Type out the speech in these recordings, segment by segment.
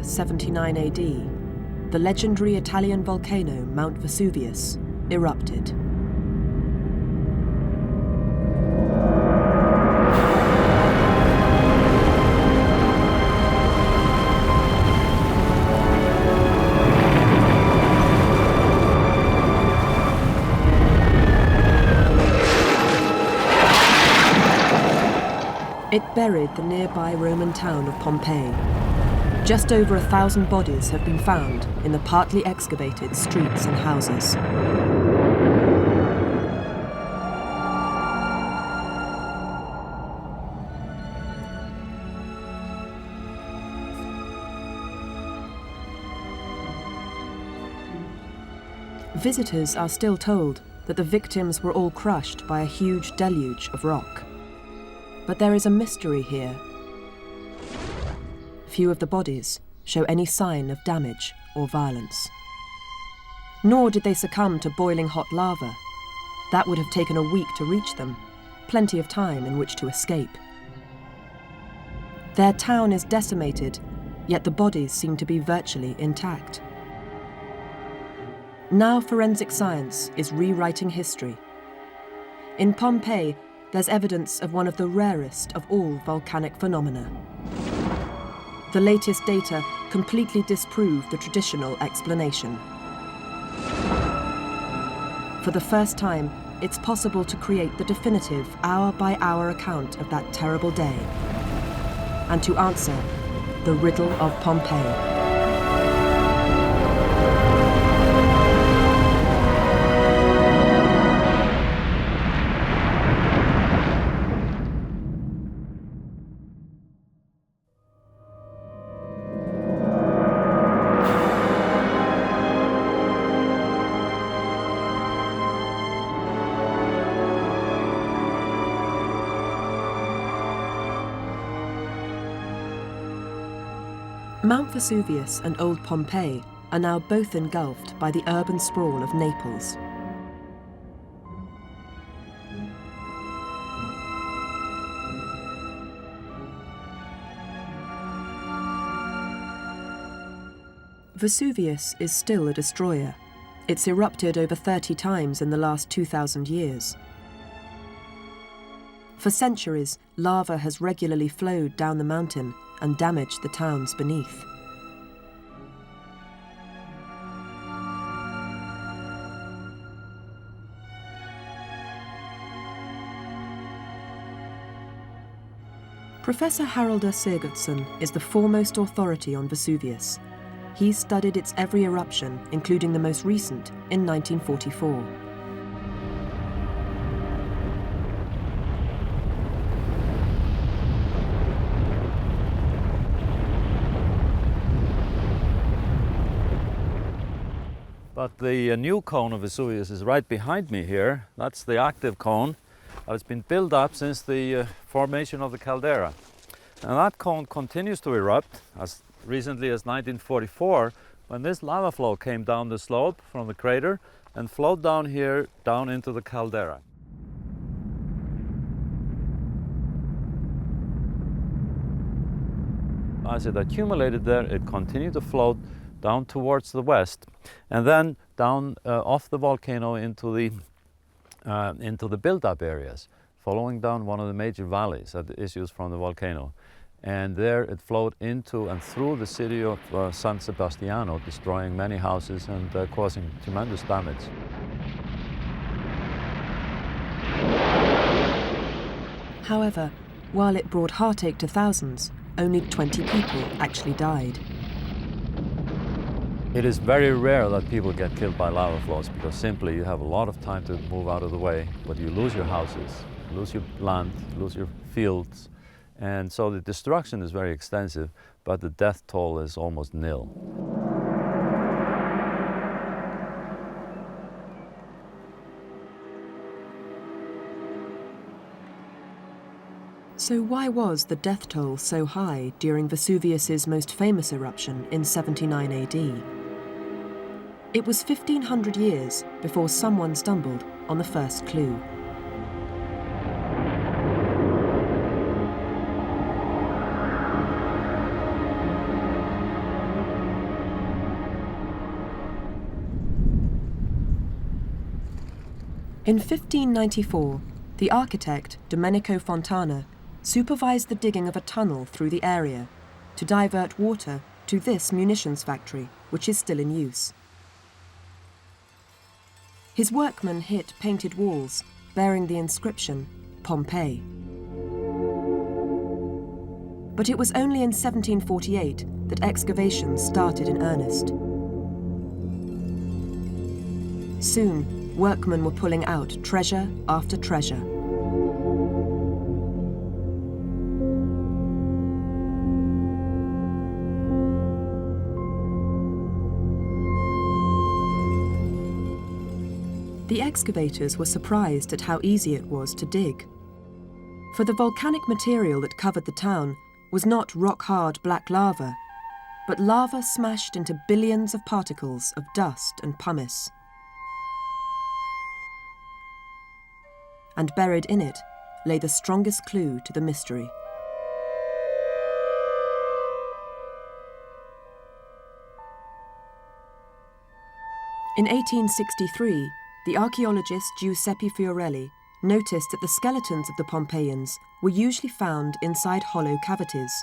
79 AD, the legendary Italian volcano Mount Vesuvius erupted. It buried the nearby Roman town of Pompeii. Just over 1,000 bodies have been found in the partly excavated streets and houses. Visitors are still told that the victims were all crushed by a huge deluge of rock. But there is a mystery here. Few of the bodies show any sign of damage or violence. Nor did they succumb to boiling hot lava. That would have taken a week to reach them, plenty of time in which to escape. Their town is decimated, yet the bodies seem to be virtually intact. Now forensic science is rewriting history. In Pompeii, there's evidence of one of the rarest of all volcanic phenomena. The latest data completely disprove the traditional explanation. For the first time, it's possible to create the definitive hour-by-hour account of that terrible day, and to answer the riddle of Pompeii. Mount Vesuvius and Old Pompeii are now both engulfed by the urban sprawl of Naples. Vesuvius is still a destroyer. It's erupted over 30 times in the last 2,000 years. For centuries, lava has regularly flowed down the mountain and damaged the towns beneath. Professor Haraldur Sigurdsson is the foremost authority on Vesuvius. He's studied its every eruption, including the most recent in 1944. But the new cone of Vesuvius is right behind me here. That's the active cone. It's been built up since the formation of the caldera. And that cone continues to erupt as recently as 1944, when this lava flow came down the slope from the crater and flowed down here, down into the caldera. As it accumulated there, it continued to float down towards the west, and then down off the volcano into the built-up areas, following down one of the major valleys that issues from the volcano. And there it flowed into and through the city of San Sebastiano, destroying many houses and causing tremendous damage. However, while it brought heartache to thousands, only 20 people actually died. It is very rare that people get killed by lava flows because simply you have a lot of time to move out of the way, but you lose your houses, lose your land, lose your fields, and so the destruction is very extensive, but the death toll is almost nil. So why was the death toll so high during Vesuvius's most famous eruption in 79 AD? It was 1,500 years before someone stumbled on the first clue. In 1594, the architect Domenico Fontana supervised the digging of a tunnel through the area to divert water to this munitions factory, which is still in use. His workmen hit painted walls bearing the inscription Pompeii. But it was only in 1748 that excavations started in earnest. Soon, workmen were pulling out treasure after treasure. The excavators were surprised at how easy it was to dig. For the volcanic material that covered the town was not rock-hard black lava, but lava smashed into billions of particles of dust and pumice. And buried in it lay the strongest clue to the mystery. In 1863, the archaeologist Giuseppe Fiorelli noticed that the skeletons of the Pompeians were usually found inside hollow cavities.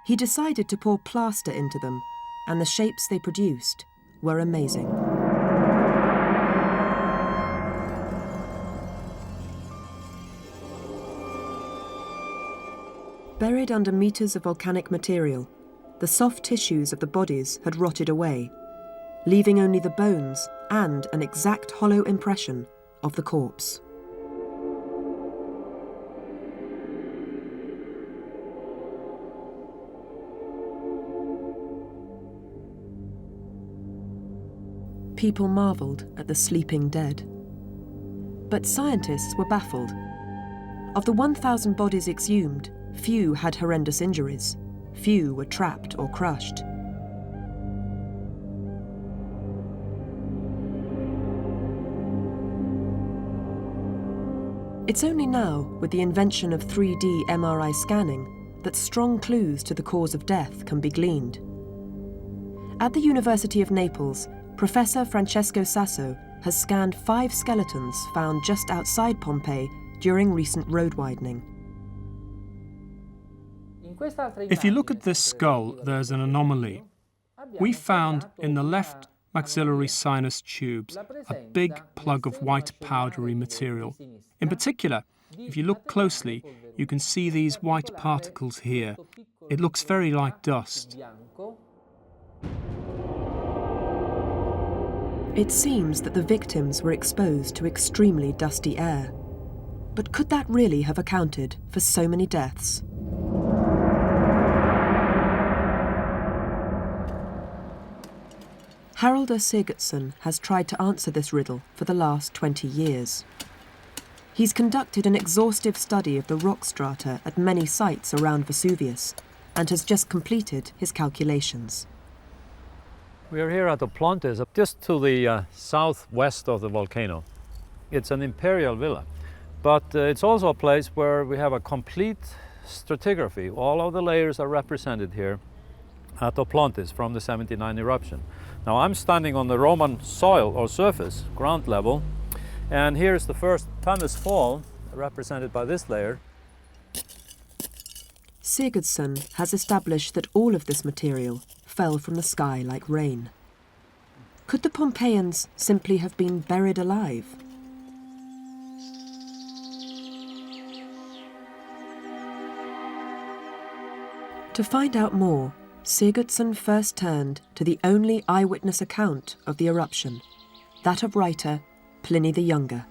He decided to pour plaster into them, and the shapes they produced were amazing. Buried under meters of volcanic material, the soft tissues of the bodies had rotted away, leaving only the bones and an exact hollow impression of the corpse. People marvelled at the sleeping dead. But scientists were baffled. Of the 1,000 bodies exhumed, few had horrendous injuries. Few were trapped or crushed. It's only now, with the invention of 3D MRI scanning, that strong clues to the cause of death can be gleaned. At the University of Naples, Professor Francesco Sasso has scanned 5 skeletons found just outside Pompeii during recent road widening. If you look at this skull, there's an anomaly. We found in the left maxillary sinus tubes a big plug of white powdery material. In particular, if you look closely, you can see these white particles here. It looks very like dust. It seems that the victims were exposed to extremely dusty air. But could that really have accounted for so many deaths? Haraldur Sigurdsson has tried to answer this riddle for the last 20 years. He's conducted an exhaustive study of the rock strata at many sites around Vesuvius and has just completed his calculations. We are here at Oplontis, just to the southwest of the volcano. It's an imperial villa, but it's also a place where we have a complete stratigraphy. All of the layers are represented here at Oplontis from the 79 eruption. Now I'm standing on the Roman soil or surface, ground level, and here's the first pumice fall, represented by this layer. Sigurdsson has established that all of this material fell from the sky like rain. Could the Pompeians simply have been buried alive? To find out more, Sigurdsson first turned to the only eyewitness account of the eruption, that of writer Pliny the Younger.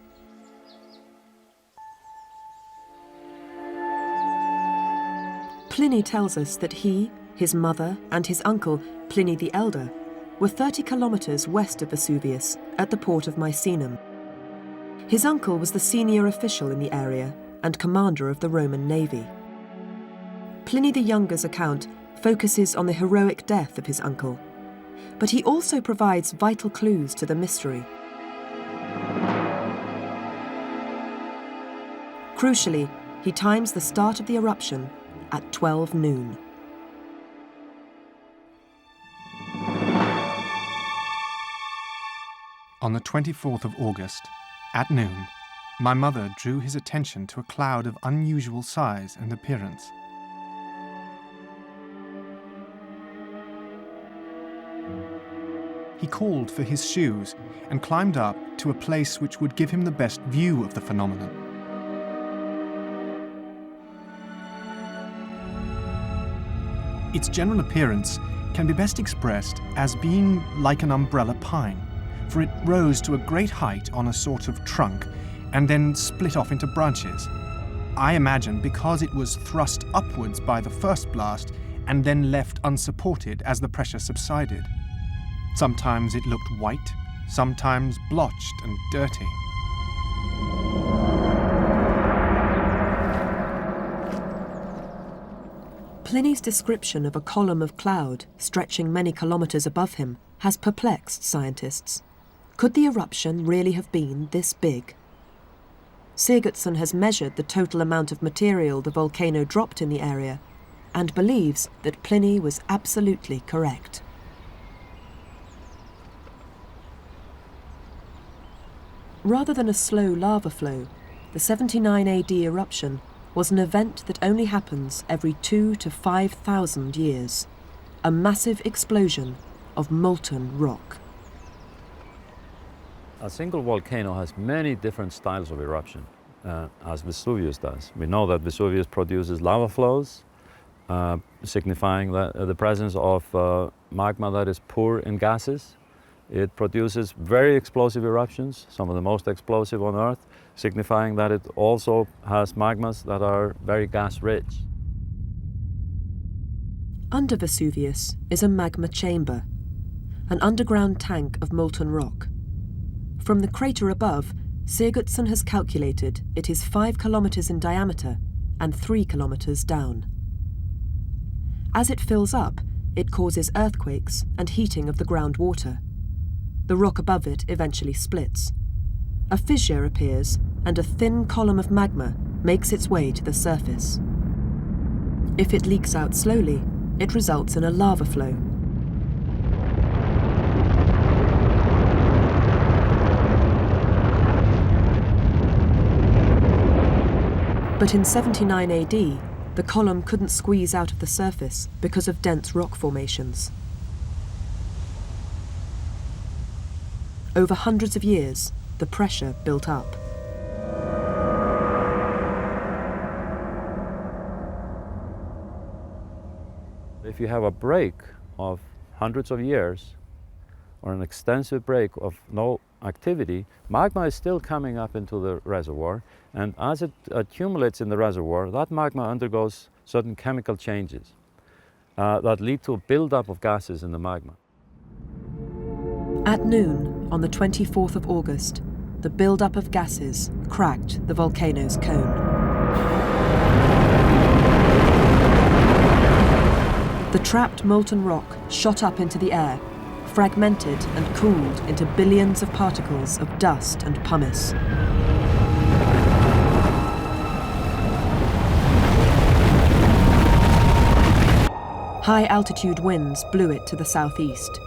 Pliny tells us that he, his mother, and his uncle, Pliny the Elder, were 30 kilometers west of Vesuvius at the port of Misenum. His uncle was the senior official in the area and commander of the Roman navy. Pliny the Younger's account focuses on the heroic death of his uncle, but he also provides vital clues to the mystery. Crucially, he times the start of the eruption at 12 noon. On the 24th of August, At noon, my mother drew his attention to a cloud of unusual size and appearance. He called for his shoes and climbed up to a place which would give him the best view of the phenomenon. Its general appearance can be best expressed as being like an umbrella pine, for it rose to a great height on a sort of trunk and then split off into branches. I imagine because it was thrust upwards by the first blast and then left unsupported as the pressure subsided. Sometimes it looked white, sometimes blotched and dirty. Pliny's description of a column of cloud stretching many kilometres above him has perplexed scientists. Could the eruption really have been this big? Sigurdsson has measured the total amount of material the volcano dropped in the area and believes that Pliny was absolutely correct. Rather than a slow lava flow, the 79 AD eruption was an event that only happens every 2,000 to 5,000 years. A massive explosion of molten rock. A single volcano has many different styles of eruption, as Vesuvius does. We know that Vesuvius produces lava flows, signifying the presence of magma that is poor in gases. It produces very explosive eruptions, some of the most explosive on Earth, signifying that it also has magmas that are very gas-rich. Under Vesuvius is a magma chamber, an underground tank of molten rock. From the crater above, Sigurdsson has calculated it is 5 kilometres in diameter and 3 kilometres down. As it fills up, it causes earthquakes and heating of the groundwater. The rock above it eventually splits. A fissure appears and a thin column of magma makes its way to the surface. If it leaks out slowly, it results in a lava flow. But in 79 AD, the column couldn't squeeze out of the surface because of dense rock formations. Over hundreds of years, the pressure built up. If you have a break of hundreds of years, or an extensive break of no activity, magma is still coming up into the reservoir, and as it accumulates in the reservoir, that magma undergoes certain chemical changes that lead to a buildup of gases in the magma. At noon, on the 24th of August, the buildup of gases cracked the volcano's cone. The trapped molten rock shot up into the air, fragmented and cooled into billions of particles of dust and pumice. High-altitude winds blew it to the southeast.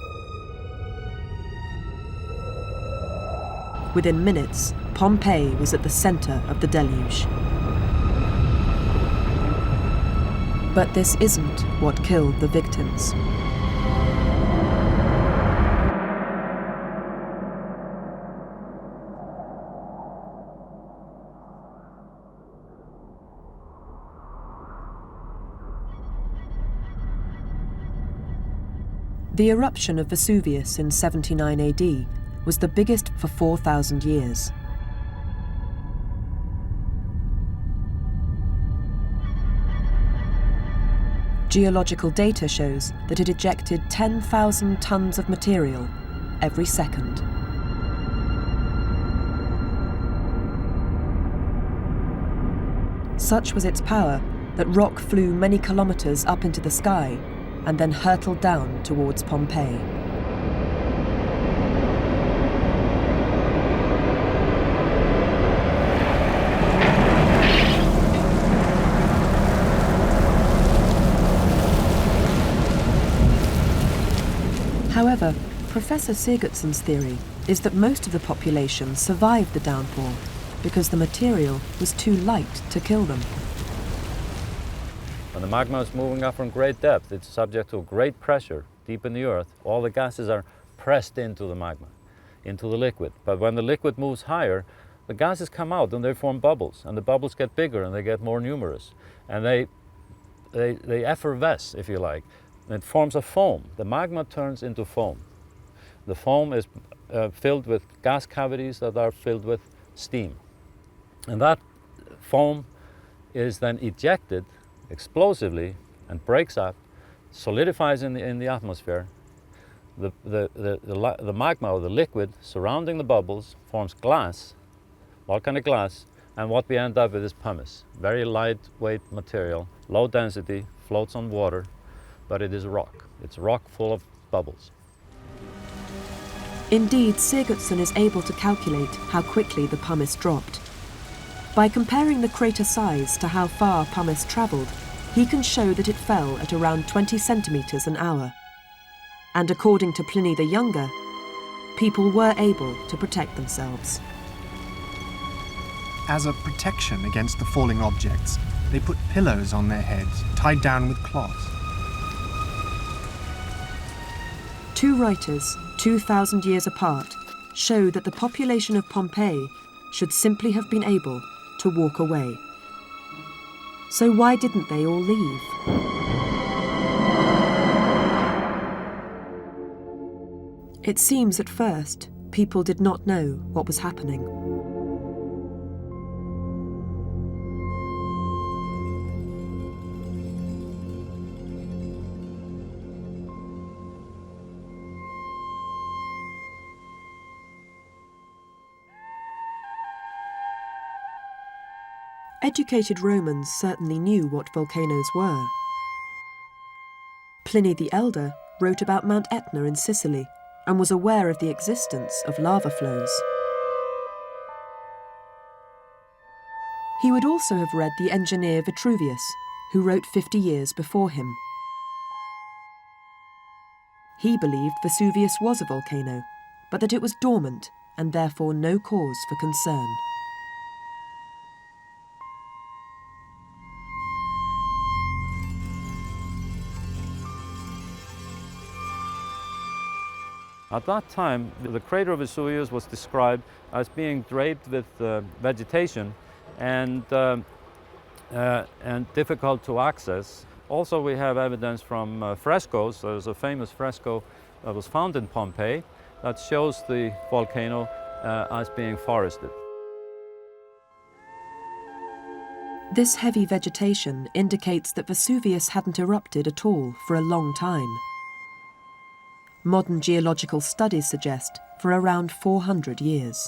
Within minutes, Pompeii was at the centre of the deluge. But this isn't what killed the victims. The eruption of Vesuvius in 79 AD was the biggest for 4,000 years. Geological data shows that it ejected 10,000 tons of material every second. Such was its power that rock flew many kilometres up into the sky and then hurtled down towards Pompeii. However, Professor Sigurdsson's theory is that most of the population survived the downpour because the material was too light to kill them. When the magma is moving up from great depth, it's subject to great pressure deep in the earth. All the gases are pressed into the magma, into the liquid. But when the liquid moves higher, the gases come out and they form bubbles, and the bubbles get bigger and they get more numerous. And they effervesce, if you like. It forms a foam. The magma turns into foam. The foam is filled with gas cavities that are filled with steam. And that foam is then ejected explosively and breaks up, solidifies in the atmosphere. The magma, or the liquid surrounding the bubbles, forms glass, volcanic glass, and what we end up with is pumice. Very lightweight material, low density, floats on water, but it is rock. It's rock full of bubbles. Indeed, Sigurdsson is able to calculate how quickly the pumice dropped. By comparing the crater size to how far pumice travelled, he can show that it fell at around 20 centimetres an hour. And according to Pliny the Younger, people were able to protect themselves. As a protection against the falling objects, they put pillows on their heads, tied down with cloths. Two writers, 2,000 years apart, show that the population of Pompeii should simply have been able to walk away. So why didn't they all leave? It seems at first people did not know what was happening. Educated Romans certainly knew what volcanoes were. Pliny the Elder wrote about Mount Etna in Sicily and was aware of the existence of lava flows. He would also have read the engineer Vitruvius, who wrote 50 years before him. He believed Vesuvius was a volcano, but that it was dormant and therefore no cause for concern. At that time, the crater of Vesuvius was described as being draped with vegetation and difficult to access. Also, we have evidence from frescoes. There's a famous fresco that was found in Pompeii that shows the volcano as being forested. This heavy vegetation indicates that Vesuvius hadn't erupted at all for a long time. Modern geological studies suggest for around 400 years.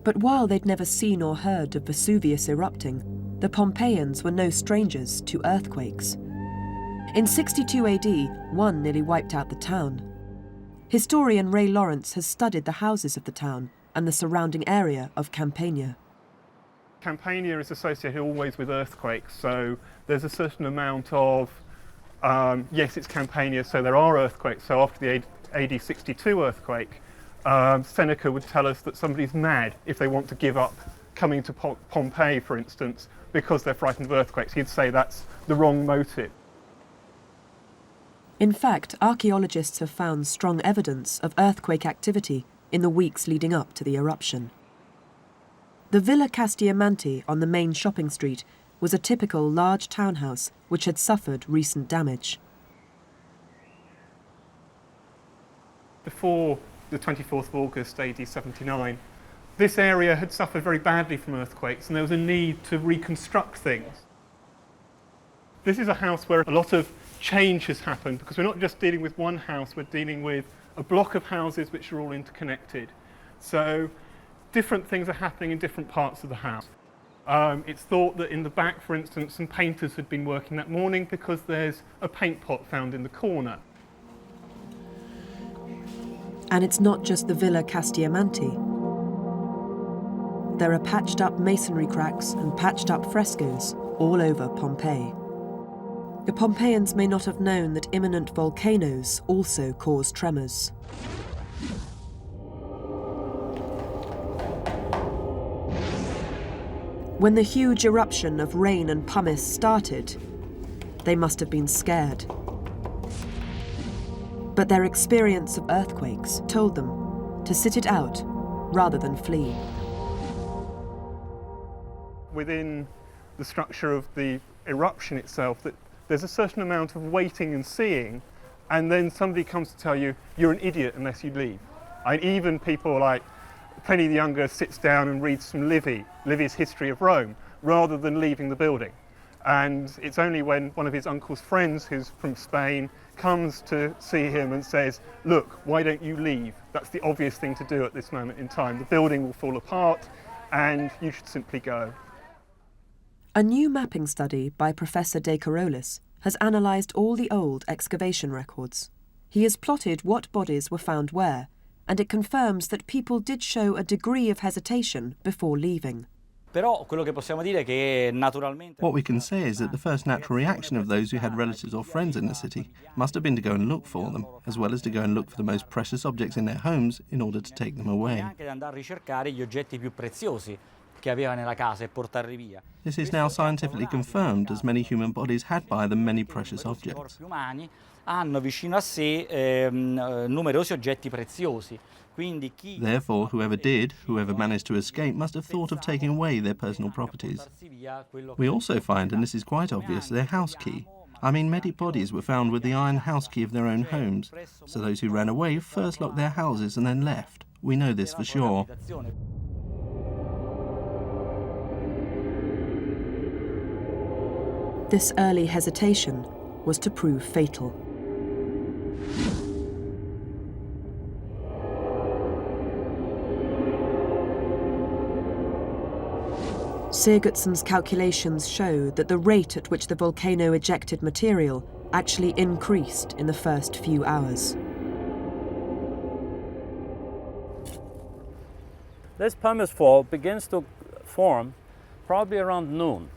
But while they'd never seen or heard of Vesuvius erupting, the Pompeians were no strangers to earthquakes. In 62 AD, one nearly wiped out the town. Historian Ray Lawrence has studied the houses of the town and the surrounding area of Campania. Campania is associated always with earthquakes, so there's a certain amount of, yes, it's Campania, so there are earthquakes. So after the AD 62 earthquake, Seneca would tell us that somebody's mad if they want to give up coming to Pompeii, for instance, because they're frightened of earthquakes. He'd say that's the wrong motive. In fact, archaeologists have found strong evidence of earthquake activity in the weeks leading up to the eruption. The Villa Castiamanti on the main shopping street was a typical large townhouse which had suffered recent damage. Before the 24th of August AD 79, this area had suffered very badly from earthquakes and there was a need to reconstruct things. This is a house where a lot of change has happened because we're not just dealing with one house, we're dealing with a block of houses which are all interconnected. So different things are happening in different parts of the house. It's thought that in the back, for instance, some painters had been working that morning because there's a paint pot found in the corner. And it's not just the Villa Castiamanti. There are patched up masonry cracks and patched up frescoes all over Pompeii. The Pompeians may not have known that imminent volcanoes also cause tremors. When the huge eruption of rain and pumice started, they must have been scared. But their experience of earthquakes told them to sit it out rather than flee. Within the structure of the eruption itself, that there's a certain amount of waiting and seeing, and then somebody comes to tell you, you're an idiot unless you leave. Even people like Pliny the Younger sits down and reads from Livy's History of Rome, rather than leaving the building. And it's only when one of his uncle's friends, who's from Spain, comes to see him and says, look, why don't you leave? That's the obvious thing to do at this moment in time. The building will fall apart and you should simply go. A new mapping study by Professor De Carolis has analysed all the old excavation records. He has plotted what bodies were found where, and it confirms that people did show a degree of hesitation before leaving. What we can say is that the first natural reaction of those who had relatives or friends in the city must have been to go and look for them, as well as to go and look for the most precious objects in their homes in order to take them away. This is now scientifically confirmed, as many human bodies had by them many precious objects. Therefore, whoever managed to escape, must have thought of taking away their personal properties. We also find, and this is quite obvious, their house key. Many bodies were found with the iron house key of their own homes, so those who ran away first locked their houses and then left. We know this for sure. This early hesitation was to prove fatal. Sigurdsson's calculations show that the rate at which the volcano ejected material actually increased in the first few hours. This pumice fall begins to form probably around noon.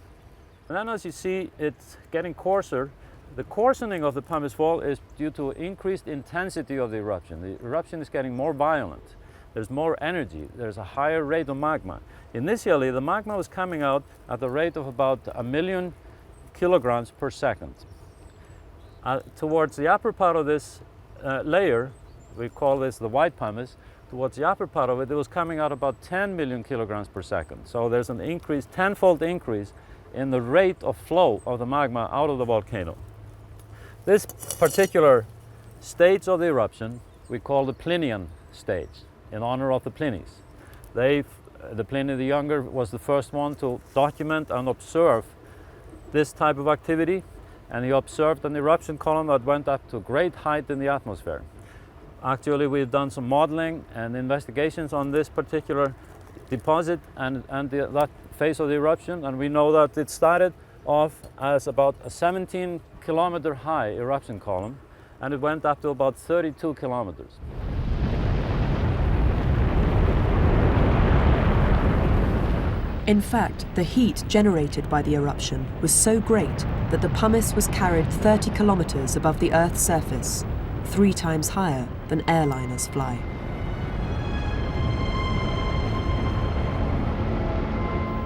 And then as you see, it's getting coarser. The coarsening of the pumice fall is due to increased intensity of the eruption. The eruption is getting more violent. There's more energy. There's a higher rate of magma. Initially, the magma was coming out at the rate of about 1 million kilograms per second. Towards the upper part of this layer, we call this the white pumice, towards the upper part of it, it was coming out about 10 million kilograms per second. So there's an increase, tenfold increase in the rate of flow of the magma out of the volcano. This particular stage of the eruption we call the Plinian stage, in honor of the Plinies. The Pliny the Younger was the first one to document and observe this type of activity, and he observed an eruption column that went up to great height in the atmosphere. Actually, we've done some modeling and investigations on this particular deposit and that phase of the eruption, and we know that it started off as about a 17-kilometer high eruption column, and it went up to about 32 kilometers. In fact, the heat generated by the eruption was so great that the pumice was carried 30 kilometers above the Earth's surface, 3 times higher than airliners fly.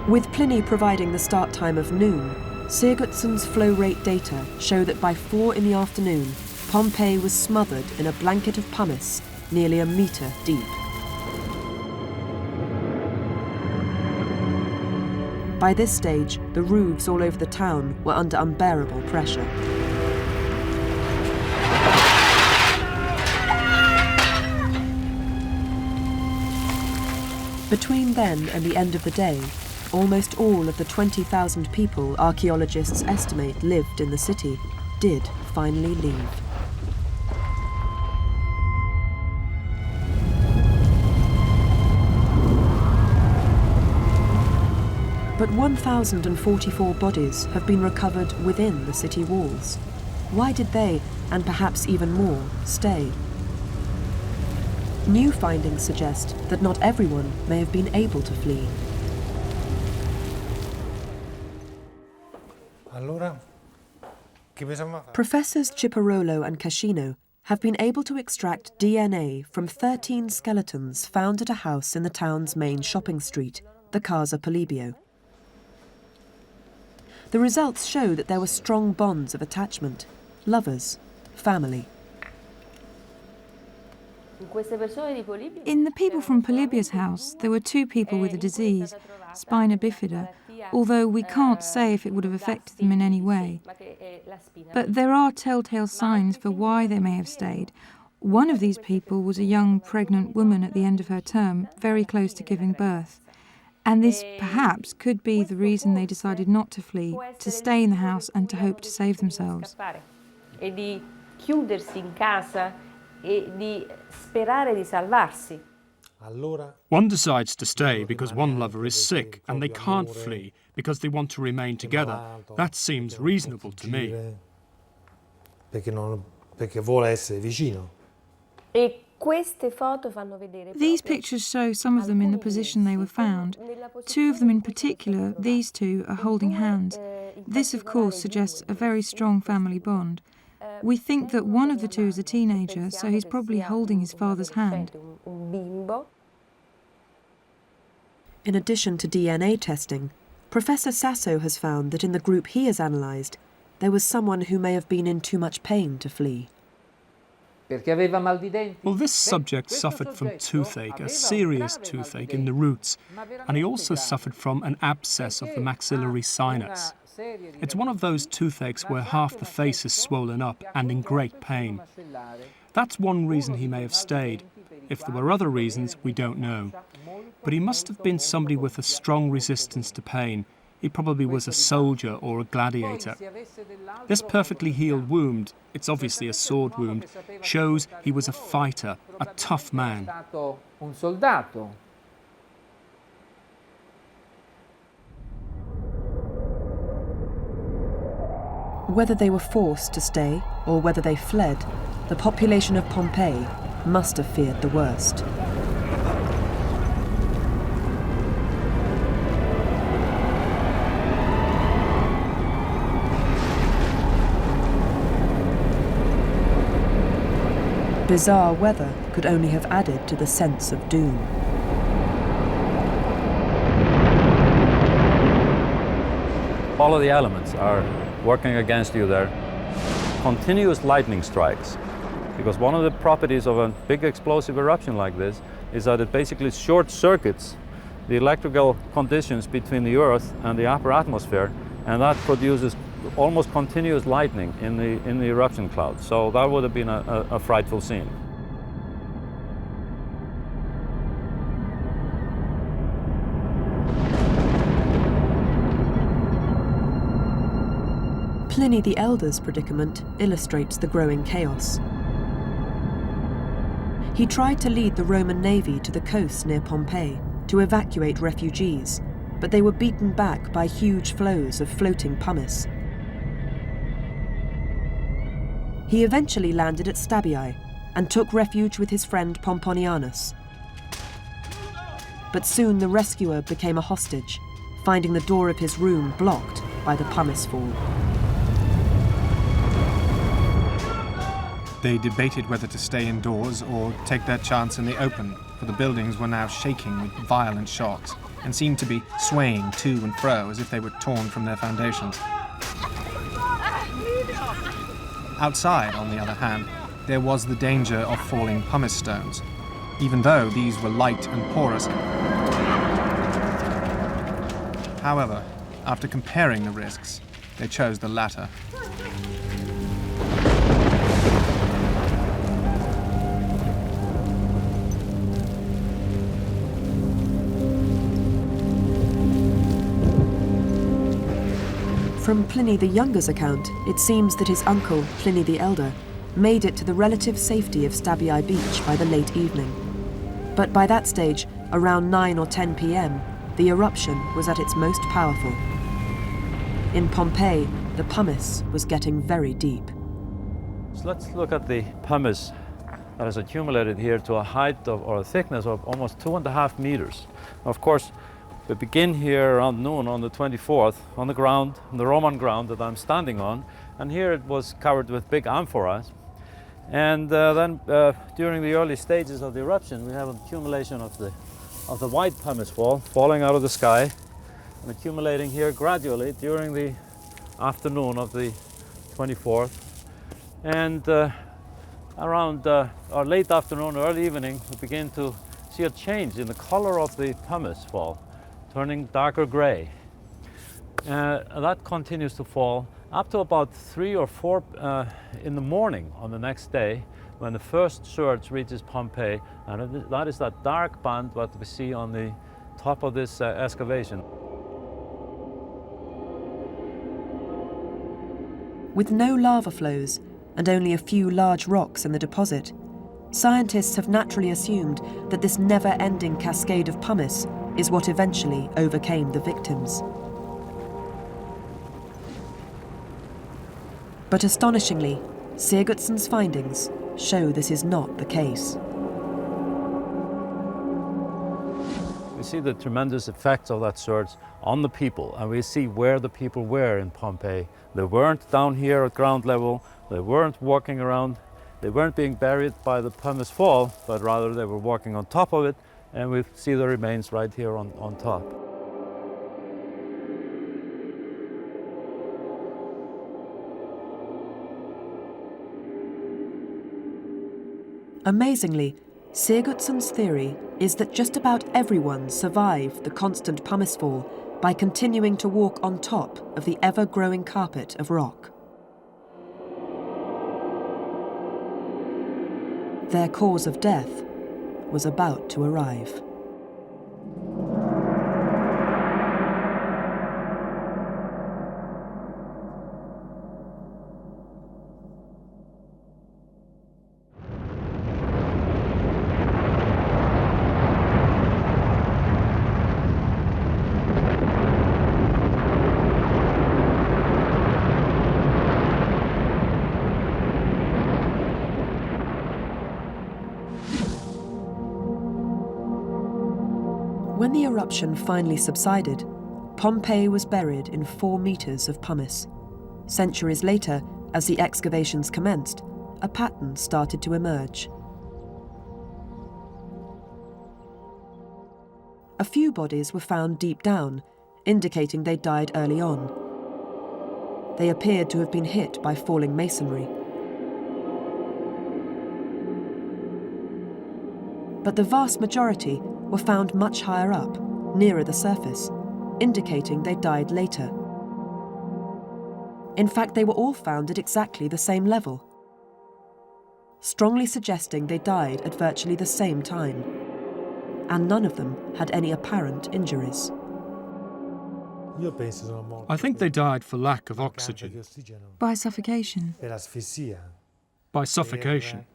With Pliny providing the start time of noon, Sigurdsson's flow rate data show that by 4 in the afternoon, Pompeii was smothered in a blanket of pumice nearly a metre deep. By this stage, the roofs all over the town were under unbearable pressure. Between then and the end of the day, almost all of the 20,000 people archaeologists estimate lived in the city did finally leave. But 1,044 bodies have been recovered within the city walls. Why did they, and perhaps even more, stay? New findings suggest that not everyone may have been able to flee. Professors Ciparolo and Cascino have been able to extract DNA from 13 skeletons found at a house in the town's main shopping street, the Casa Polibio. The results show that there were strong bonds of attachment, lovers, family. In the people from Polibio's house, there were 2 people with a disease, spina bifida, although we can't say if it would have affected them in any way. But there are telltale signs for why they may have stayed. One of these people was a young pregnant woman at the end of her term, very close to giving birth. And this perhaps could be the reason they decided not to flee, to stay in the house and to hope to save themselves. One decides to stay because one lover is sick and they can't flee because they want to remain together. That seems reasonable to me. These pictures show some of them in the position they were found. 2 of them in particular, these 2, are holding hands. This, of course, suggests a very strong family bond. We think that one of the 2 is a teenager, so he's probably holding his father's hand. In addition to DNA testing, Professor Sasso has found that in the group he has analysed, there was someone who may have been in too much pain to flee. Well, this subject suffered from toothache, a serious toothache in the roots, and he also suffered from an abscess of the maxillary sinus. It's one of those toothaches where half the face is swollen up and in great pain. That's one reason he may have stayed. If there were other reasons, we don't know. But he must have been somebody with a strong resistance to pain. He probably was a soldier or a gladiator. This perfectly healed wound, it's obviously a sword wound, shows he was a fighter, a tough man. Whether they were forced to stay or whether they fled, the population of Pompeii must have feared the worst. Bizarre weather could only have added to the sense of doom. All of the elements are working against you there. Continuous lightning strikes, because one of the properties of a big explosive eruption like this is that it basically short circuits the electrical conditions between the Earth and the upper atmosphere, and that produces almost continuous lightning in the eruption cloud. So that would have been a frightful scene. Pliny the Elder's predicament illustrates the growing chaos. He tried to lead the Roman navy to the coast near Pompeii to evacuate refugees, but they were beaten back by huge flows of floating pumice. He eventually landed at Stabiae and took refuge with his friend Pomponianus. But soon the rescuer became a hostage, finding the door of his room blocked by the pumice fall. They debated whether to stay indoors or take their chance in the open, for the buildings were now shaking with violent shocks and seemed to be swaying to and fro as if they were torn from their foundations. Outside, on the other hand, there was the danger of falling pumice stones, even though these were light and porous. However, after comparing the risks, they chose the latter. From Pliny the Younger's account, it seems that his uncle, Pliny the Elder, made it to the relative safety of Stabiae Beach by the late evening. But by that stage, around 9 or 10 p.m, the eruption was at its most powerful. In Pompeii, the pumice was getting very deep. So let's look at the pumice that has accumulated here to a height of, or a thickness of almost 2.5 meters. Of course, We begin here around noon on the 24th on the ground, on the Roman ground that I'm standing on, and here it was covered with big amphoras. And then during the early stages of the eruption, we have an accumulation of the white pumice falling out of the sky and accumulating here gradually during the afternoon of the 24th. And around our late afternoon, early evening, we begin to see a change in the color of the pumice fall, turning darker gray. That continues to fall up to about 3 or 4 in the morning on the next day, when the first surge reaches Pompeii, and that is that dark band what we see on the top of this excavation. With no lava flows and only a few large rocks in the deposit, scientists have naturally assumed that this never-ending cascade of pumice is what eventually overcame the victims. But astonishingly, Sigurdsson's findings show this is not the case. We see the tremendous effects of that surge on the people, and we see where the people were in Pompeii. They weren't down here at ground level, they weren't walking around, they weren't being buried by the pumice fall, but rather they were walking on top of it, and we see the remains right here on top. Amazingly, Sigurdsson's theory is that just about everyone survived the constant pumice fall by continuing to walk on top of the ever-growing carpet of rock. Their cause of death was about to arrive. When the eruption finally subsided, Pompeii was buried in 4 meters of pumice. Centuries later, as the excavations commenced, a pattern started to emerge. A few bodies were found deep down, indicating they died early on. They appeared to have been hit by falling masonry. But the vast majority were found much higher up, nearer the surface, indicating they died later. In fact, they were all found at exactly the same level, strongly suggesting they died at virtually the same time, and none of them had any apparent injuries. I think they died for lack of oxygen. By suffocation. By suffocation.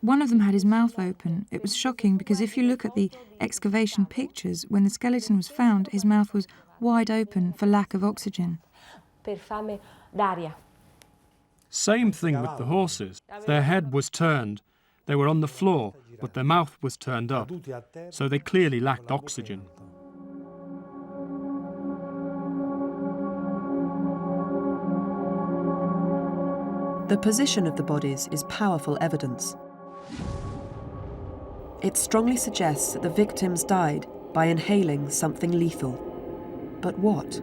One of them had his mouth open. It was shocking because if you look at the excavation pictures, when the skeleton was found, his mouth was wide open for lack of oxygen. Same thing with the horses. Their head was turned. They were on the floor, but their mouth was turned up, so they clearly lacked oxygen. The position of the bodies is powerful evidence. It strongly suggests that the victims died by inhaling something lethal. But what?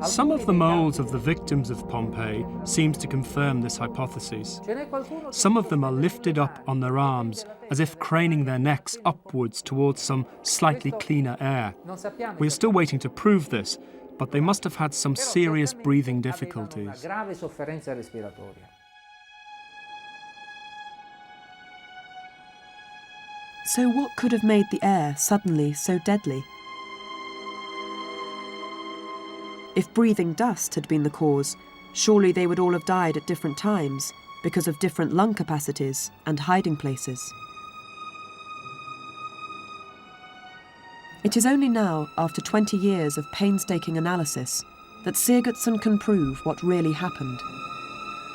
Some of the molds of the victims of Pompeii seems to confirm this hypothesis. Some of them are lifted up on their arms, as if craning their necks upwards towards some slightly cleaner air. We are still waiting to prove this, but they must have had some serious breathing difficulties. So what could have made the air suddenly so deadly? If breathing dust had been the cause, surely they would all have died at different times because of different lung capacities and hiding places. It is only now, after 20 years of painstaking analysis, that Sigurdsson can prove what really happened.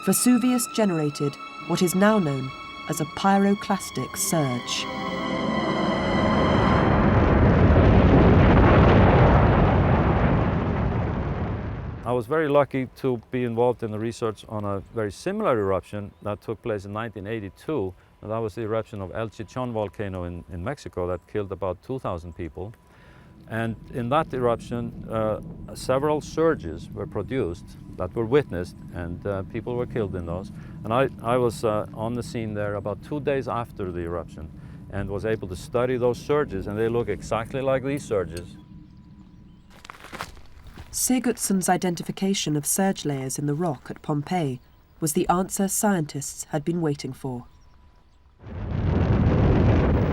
Vesuvius generated what is now known as a pyroclastic surge. I was very lucky to be involved in the research on a very similar eruption that took place in 1982, and that was the eruption of El Chichon volcano in Mexico that killed about 2,000 people. And in that eruption, several surges were produced that were witnessed, and people were killed in those. And I was on the scene there about 2 days after the eruption and was able to study those surges, and they look exactly like these surges. Sigurdsson's identification of surge layers in the rock at Pompeii was the answer scientists had been waiting for.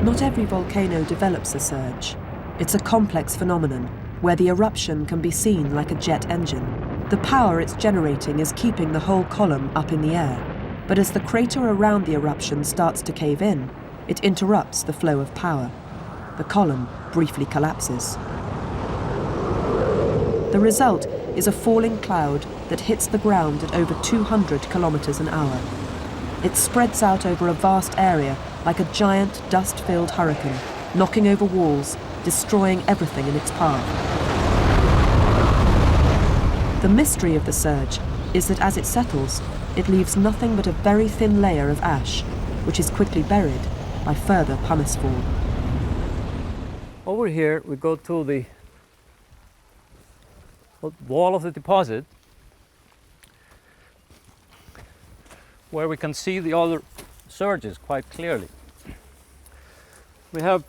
Not every volcano develops a surge. It's a complex phenomenon where the eruption can be seen like a jet engine. The power it's generating is keeping the whole column up in the air, but as the crater around the eruption starts to cave in, it interrupts the flow of power. The column briefly collapses. The result is a falling cloud that hits the ground at over 200 kilometers an hour. It spreads out over a vast area like a giant dust-filled hurricane, knocking over walls, destroying everything in its path. The mystery of the surge is that as it settles, it leaves nothing but a very thin layer of ash, which is quickly buried by further pumice fall. Over here we go to the wall of the deposit, where we can see the other surges quite clearly. We have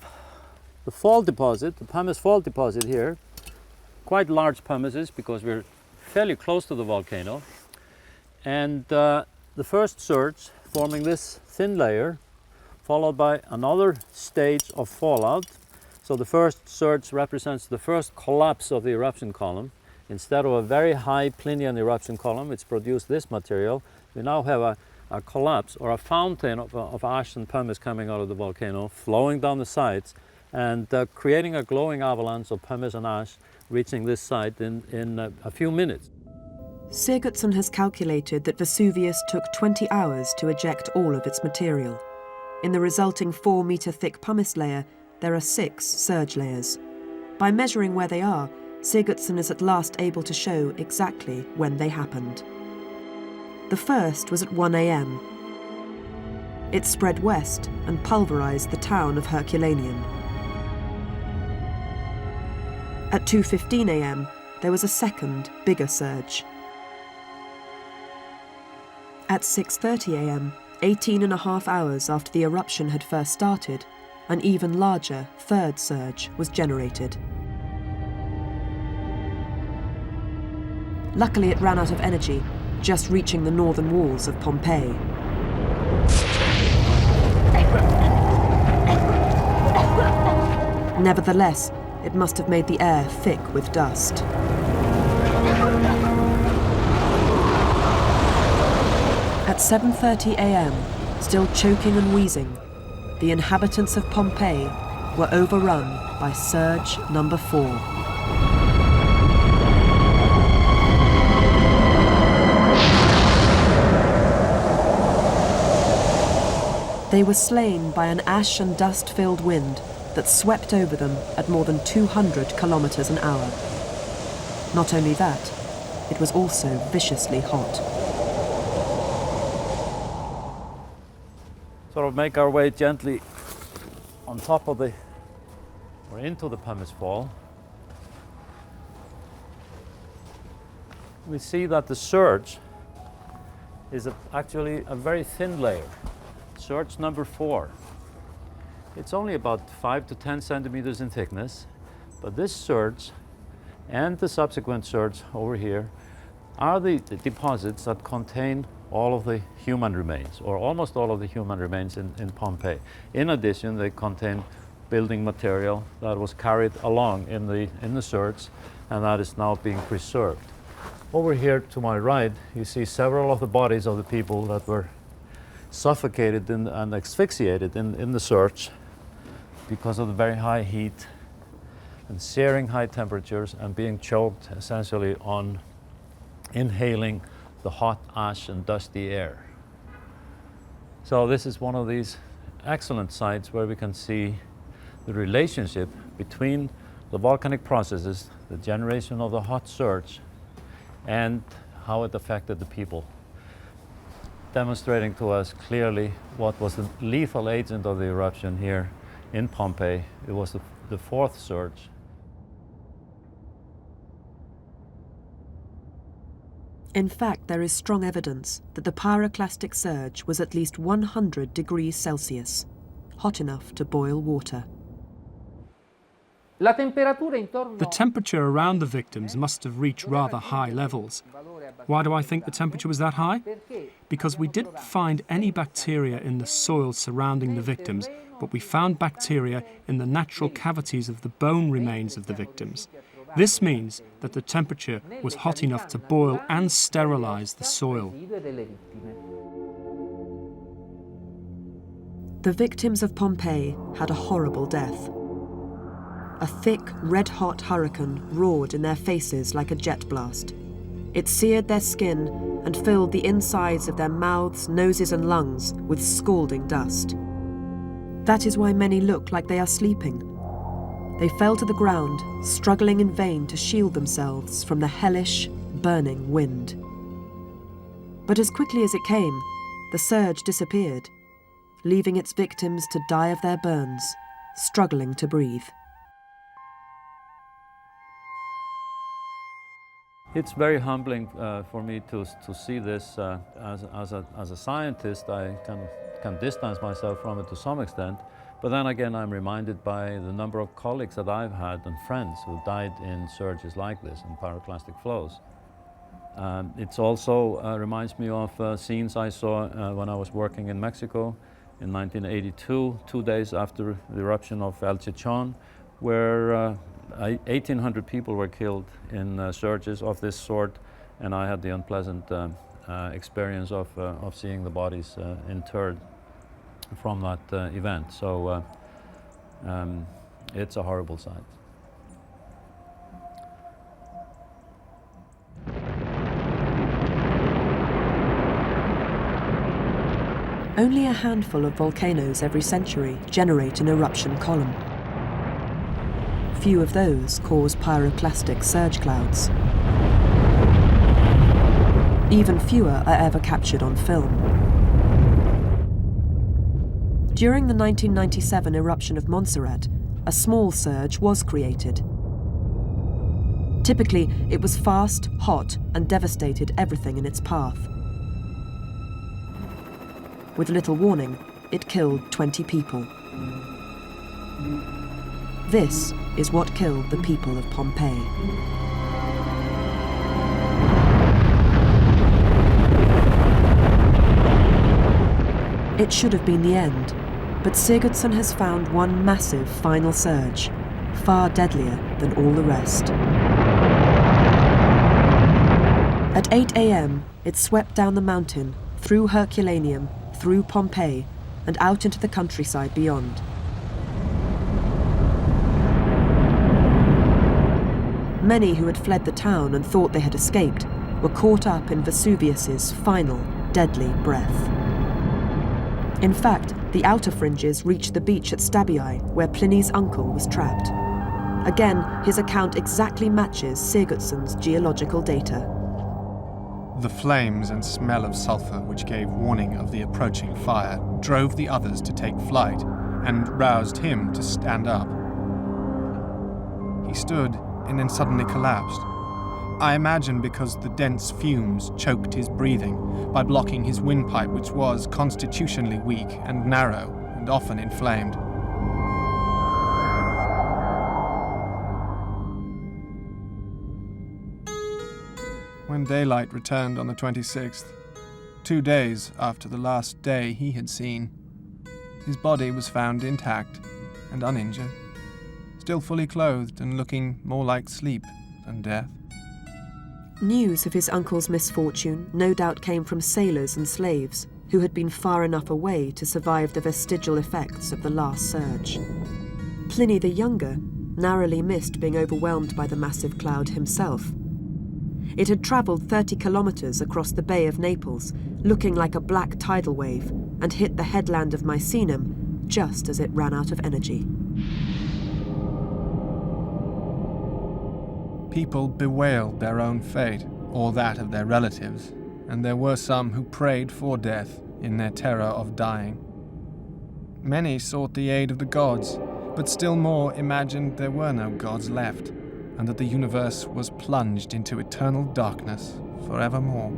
the fault deposit, the pumice fault deposit here, quite large pumices because we're fairly close to the volcano. And the first surge forming this thin layer, followed by another stage of fallout. So the first surge represents the first collapse of the eruption column. Instead of a very high Plinian eruption column which produced this material, we now have a collapse or a fountain of ash and pumice coming out of the volcano, flowing down the sides and creating a glowing avalanche of pumice and ash, reaching this site in a few minutes. Sigurdsson has calculated that Vesuvius took 20 hours to eject all of its material. In the resulting 4-meter thick pumice layer, there are 6 surge layers. By measuring where they are, Sigurdsson is at last able to show exactly when they happened. The first was at 1 a.m. It spread west and pulverized the town of Herculaneum. At 2:15 a.m., there was a second, bigger surge. At 6:30 a.m., 18.5 hours after the eruption had first started, an even larger third surge was generated. Luckily, it ran out of energy, just reaching the northern walls of Pompeii. Nevertheless, it must have made the air thick with dust. At 7:30 a.m., still choking and wheezing, the inhabitants of Pompeii were overrun by surge number 4. They were slain by an ash and dust-filled wind that swept over them at more than 200 kilometers an hour. Not only that, it was also viciously hot. Sort of make our way gently on top of or into the pumice fall. We see that the surge is actually a very thin layer. Surge number 4. It's only about 5 to 10 centimeters in thickness, but this surge and the subsequent surge over here are the deposits that contain all of the human remains, or almost all of the human remains in Pompeii. In addition, they contain building material that was carried along in the surge, and that is now being preserved. Over here to my right, you see several of the bodies of the people that were suffocated and asphyxiated in the surge because of the very high heat and searing high temperatures and being choked essentially on inhaling the hot ash and dusty air. So this is one of these excellent sites where we can see the relationship between the volcanic processes, the generation of the hot surge, and how it affected the people, demonstrating to us clearly what was the lethal agent of the eruption here in Pompeii. It was the fourth surge. In fact, there is strong evidence that the pyroclastic surge was at least 100 degrees Celsius, hot enough to boil water. The temperature around the victims must have reached rather high levels. Why do I think the temperature was that high? Because we didn't find any bacteria in the soil surrounding the victims, but we found bacteria in the natural cavities of the bone remains of the victims. This means that the temperature was hot enough to boil and sterilize the soil. The victims of Pompeii had a horrible death. A thick, red-hot hurricane roared in their faces like a jet blast. It seared their skin and filled the insides of their mouths, noses and lungs with scalding dust. That is why many look like they are sleeping. They fell to the ground, struggling in vain to shield themselves from the hellish, burning wind. But as quickly as it came, the surge disappeared, leaving its victims to die of their burns, struggling to breathe. It's very humbling for me to see this. As a scientist, I can distance myself from it to some extent. But then again, I'm reminded by the number of colleagues that I've had and friends who died in surges like this, in pyroclastic flows. It also reminds me of scenes I saw when I was working in Mexico in 1982, 2 days after the eruption of El Chichon, where 1,800 people were killed in surges of this sort, and I had the unpleasant experience of seeing the bodies interred from that event. So it's a horrible sight. Only a handful of volcanoes every century generate an eruption column. Few of those cause pyroclastic surge clouds. Even fewer are ever captured on film. During the 1997 eruption of Montserrat, a small surge was created. Typically, it was fast, hot, and devastated everything in its path. With little warning, it killed 20 people. This is what killed the people of Pompeii. It should have been the end, but Sigurdsson has found one massive final surge, far deadlier than all the rest. At 8 a.m., it swept down the mountain, through Herculaneum, through Pompeii, and out into the countryside beyond. Many who had fled the town and thought they had escaped were caught up in Vesuvius's final, deadly breath. In fact, the outer fringes reached the beach at Stabii, where Pliny's uncle was trapped. Again, his account exactly matches Sigurdsson's geological data. The flames and smell of sulphur, which gave warning of the approaching fire, drove the others to take flight and roused him to stand up. He stood and then suddenly collapsed. I imagine because the dense fumes choked his breathing by blocking his windpipe, which was constitutionally weak and narrow and often inflamed. When daylight returned on the 26th, 2 days after the last day he had seen, his body was found intact and uninjured, still fully clothed and looking more like sleep than death. News of his uncle's misfortune no doubt came from sailors and slaves who had been far enough away to survive the vestigial effects of the last surge. Pliny the Younger narrowly missed being overwhelmed by the massive cloud himself. It had travelled 30 kilometres across the Bay of Naples, looking like a black tidal wave, and hit the headland of Misenum just as it ran out of energy. People bewailed their own fate, or that of their relatives, and there were some who prayed for death in their terror of dying. Many sought the aid of the gods, but still more imagined there were no gods left, and that the universe was plunged into eternal darkness forevermore.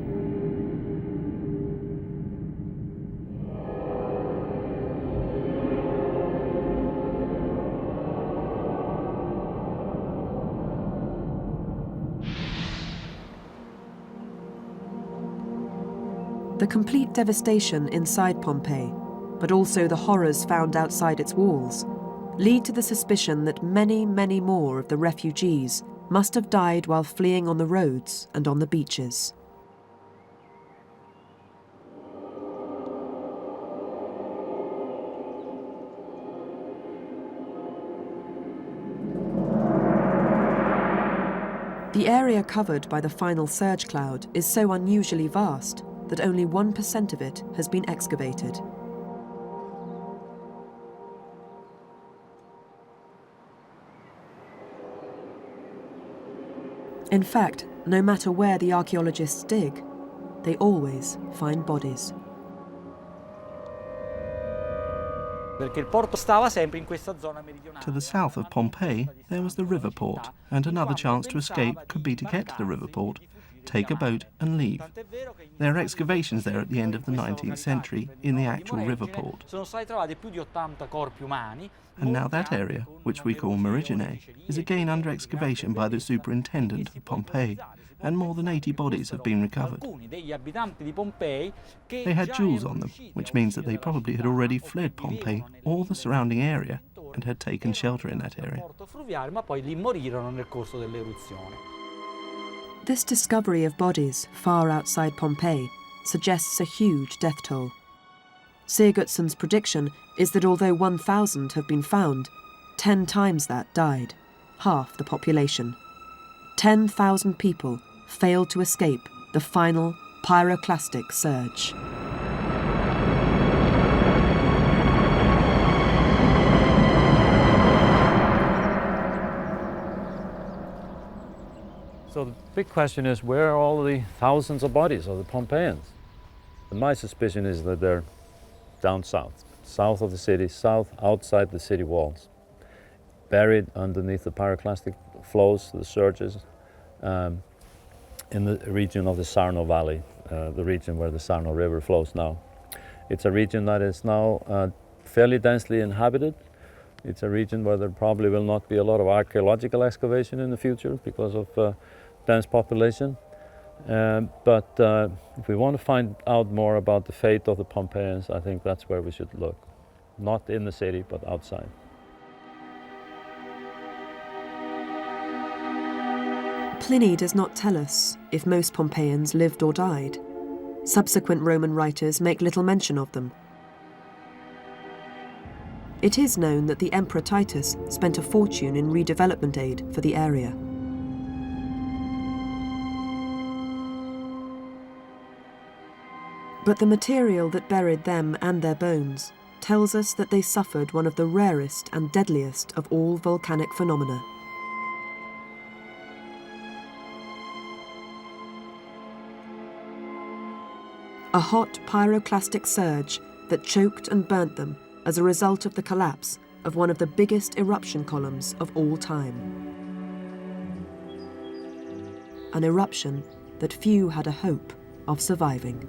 The complete devastation inside Pompeii, but also the horrors found outside its walls, lead to the suspicion that many, many more of the refugees must have died while fleeing on the roads and on the beaches. The area covered by the final surge cloud is so unusually vast that only 1% of it has been excavated. In fact, no matter where the archaeologists dig, they always find bodies. To the south of Pompeii, there was the river port, and another chance to escape could be to get to the river port, take a boat and leave. There are excavations there at the end of the 19th century in the actual river port. And now that area, which we call Marigine, is again under excavation by the superintendent of Pompeii, and more than 80 bodies have been recovered. They had jewels on them, which means that they probably had already fled Pompeii or the surrounding area and had taken shelter in that area. This discovery of bodies far outside Pompeii suggests a huge death toll. Sigurdsson's prediction is that although 1,000 have been found, 10 times that died, half the population. 10,000 people failed to escape the final pyroclastic surge. So the big question is, where are all the thousands of bodies of the Pompeians? And my suspicion is that they're down south, south of the city, south outside the city walls, buried underneath the pyroclastic flows, the surges, in the region of the Sarno Valley, the region where the Sarno River flows now. It's a region that is now fairly densely inhabited. It's a region where there probably will not be a lot of archaeological excavation in the future because of dense population. But if we want to find out more about the fate of the Pompeians, I think that's where we should look. Not in the city, but outside. Pliny does not tell us if most Pompeians lived or died. Subsequent Roman writers make little mention of them. It is known that the Emperor Titus spent a fortune in redevelopment aid for the area. But the material that buried them and their bones tells us that they suffered one of the rarest and deadliest of all volcanic phenomena. A hot pyroclastic surge that choked and burnt them as a result of the collapse of one of the biggest eruption columns of all time. An eruption that few had a hope of surviving.